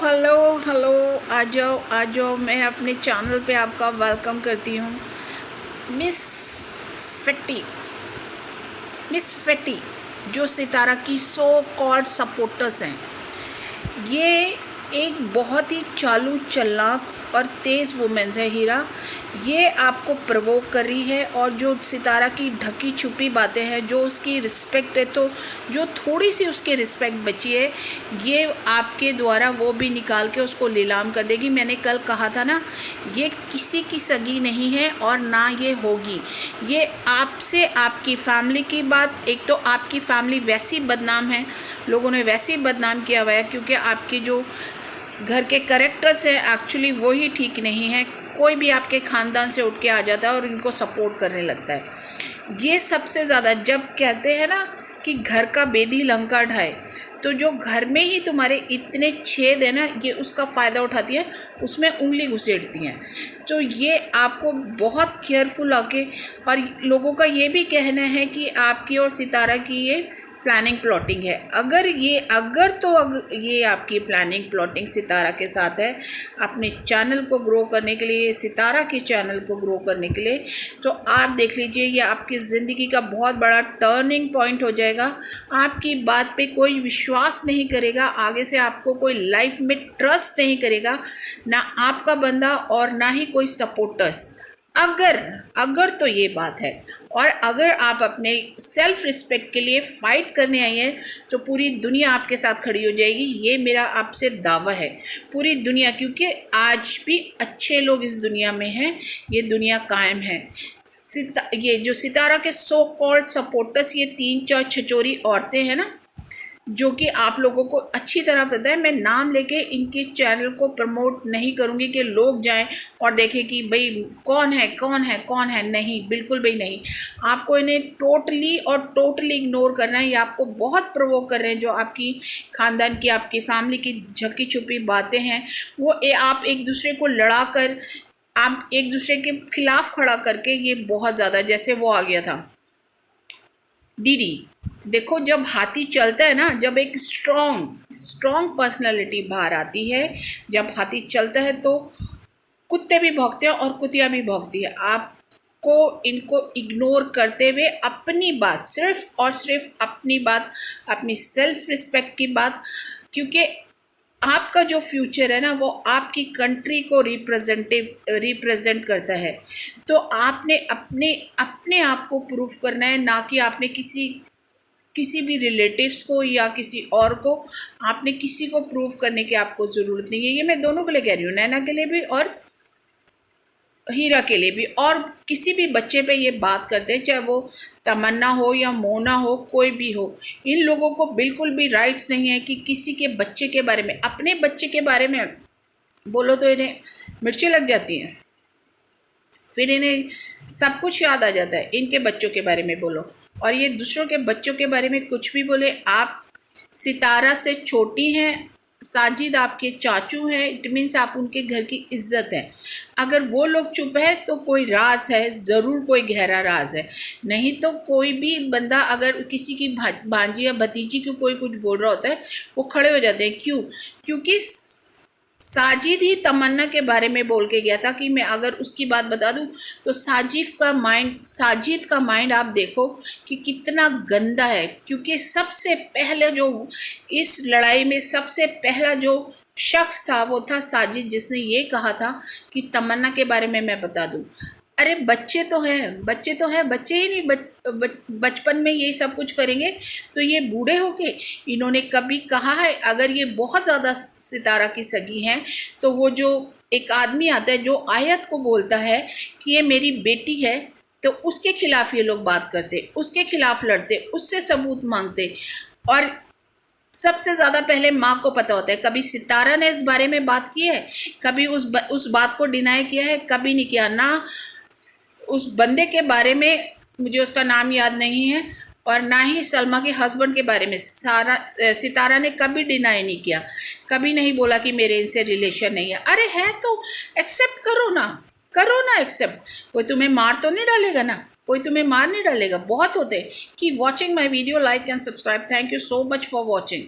Hello hello, आ जाओ। मैं अपने चैनल पे आपका वेलकम करती हूँ। मिस फेटी मिस फेटी जो सितारा की सो कॉल्ड सपोर्टर्स हैं, ये एक बहुत ही चालू चालाक और तेज़ वुमेन्स है हीरा। ये आपको प्रवोक कर रही है और जो सितारा की ढकी छुपी बातें हैं, जो उसकी रिस्पेक्ट है, तो जो थोड़ी सी उसकी रिस्पेक्ट बची है, ये आपके द्वारा वो भी निकाल के उसको नीलाम कर देगी। मैंने कल कहा था ना, ये किसी की सगी नहीं है और ना ये होगी। ये आपसे आपकी फैमिली की बात, एक तो आपकी फैमिली वैसी बदनाम है, लोगों ने वैसे ही बदनाम किया हुआ है क्योंकि आपके जो घर के कैरेक्टर्स हैं एक्चुअली वही ठीक नहीं है। कोई भी आपके ख़ानदान से उठ के आ जाता है और इनको सपोर्ट करने लगता है। ये सबसे ज़्यादा, जब कहते हैं ना कि घर का बेदी लंका ढाए, तो जो घर में ही तुम्हारे इतने छेद है ना, ये उसका फ़ायदा उठाती है, उसमें उंगली घुसेड़ती हैं। तो ये आपको बहुत केयरफुल आके, और लोगों का ये भी कहना है कि आपकी और सितारा की ये प्लानिंग प्लॉटिंग है। अगर ये आपकी प्लानिंग प्लॉटिंग सितारा के साथ है, अपने चैनल को ग्रो करने के लिए, सितारा के चैनल को ग्रो करने के लिए, तो आप देख लीजिए, ये आपकी ज़िंदगी का बहुत बड़ा टर्निंग पॉइंट हो जाएगा। आपकी बात पे कोई विश्वास नहीं करेगा, आगे से आपको कोई लाइफ में ट्रस्ट नहीं करेगा, ना आपका बंदा और ना ही कोई सपोर्टर्स। अगर तो ये बात है। और अगर आप अपने सेल्फ रिस्पेक्ट के लिए फ़ाइट करने आई हैं, तो पूरी दुनिया आपके साथ खड़ी हो जाएगी। ये मेरा आपसे दावा है, पूरी दुनिया, क्योंकि आज भी अच्छे लोग इस दुनिया में हैं, ये दुनिया कायम है। ये जो सितारा के सो कॉल्ड सपोर्टर्स, ये 3-4 छिचोरी औरतें हैं ना, जो कि आप लोगों को अच्छी तरह पता है। मैं नाम लेके इनके चैनल को प्रमोट नहीं करूँगी कि लोग जाएं और देखें कि भाई कौन है कौन है कौन है। नहीं, बिल्कुल भी नहीं। आपको इन्हें टोटली इग्नोर करना है। ये आपको बहुत प्रवोक कर रहे हैं। जो आपकी ख़ानदान की, आपकी फैमिली की झकी छुपी बातें हैं, वो आप एक दूसरे को लड़ा कर, आप एक दूसरे के खिलाफ खड़ा करके, ये बहुत ज़्यादा, जैसे वो आ गया था डीडी। देखो, जब हाथी चलता है ना, जब एक स्ट्रॉन्ग पर्सनालिटी बाहर आती है, जब हाथी चलता है तो कुत्ते भी भौंकते हैं और कुतिया भी भौंकती है। आपको इनको इग्नोर करते हुए अपनी बात, सिर्फ और सिर्फ अपनी बात, अपनी सेल्फ रिस्पेक्ट की बात, क्योंकि आपका जो फ्यूचर है ना, वो आपकी कंट्री को रिप्रेजेंट करता है। तो आपने अपने आप को प्रूफ करना है, ना कि आपने किसी भी रिलेटिव्स को या किसी और को, आपने किसी को प्रूव करने की आपको ज़रूरत नहीं है। ये मैं दोनों के लिए कह रही हूँ, नैना के लिए भी और हीरा के लिए भी। और किसी भी बच्चे पे ये बात करते हैं, चाहे वो तमन्ना हो या मोना हो, कोई भी हो, इन लोगों को बिल्कुल भी राइट्स नहीं है कि किसी के बच्चे के बारे में, अपने बच्चे के बारे में बोलो तो इन्हें मिर्चें लग जाती हैं, फिर इन्हें सब कुछ याद आ जाता है। इनके बच्चों के बारे में बोलो और ये दूसरों के बच्चों के बारे में कुछ भी बोले। आप सितारा से छोटी हैं, साजिद आपके चाचू हैं, इट मीन्स आप उनके घर की इज्जत है। अगर वो लोग चुप है तो कोई राज है, ज़रूर कोई गहरा राज है। नहीं तो कोई भी बंदा अगर किसी की भांजी या भतीजी को कोई कुछ बोल रहा होता है, वो खड़े हो जाते हैं। क्यों? क्योंकि साजिद ही तमन्ना के बारे में बोल के गया था कि मैं अगर उसकी बात बता दूं तो साजिद का माइंड आप देखो कि कितना गंदा है। क्योंकि सबसे पहले जो इस लड़ाई में सबसे पहला जो शख्स था, वो था साजिद, जिसने ये कहा था कि तमन्ना के बारे में मैं बता दूं। अरे बच्चे तो हैं, बच्चे ही नहीं, बचपन में यही सब कुछ करेंगे तो ये बूढ़े होके, इन्होंने कभी कहा है? अगर ये बहुत ज़्यादा सितारा की सगी हैं, तो वो जो एक आदमी आता है जो आयत को बोलता है कि ये मेरी बेटी है, तो उसके खिलाफ ये लोग बात करते, उसके खिलाफ लड़ते, उससे सबूत मांगते। और सबसे ज़्यादा पहले माँ को पता होता है। कभी सितारा ने इस बारे में बात की है? कभी उस बात को डिनाई किया है? कभी नहीं किया ना। उस बंदे के बारे में मुझे उसका नाम याद नहीं है, और ना ही सलमा के हस्बैंड के बारे में सितारा ने कभी डिनाई नहीं किया, कभी नहीं बोला कि मेरे इनसे रिलेशन नहीं है। अरे है तो एक्सेप्ट करो ना एक्सेप्ट। कोई तुम्हें मार तो नहीं डालेगा ना, कोई तुम्हें मार नहीं डालेगा। बहुत होते। Keep watching my video, like and subscribe. Thank you so much for watching.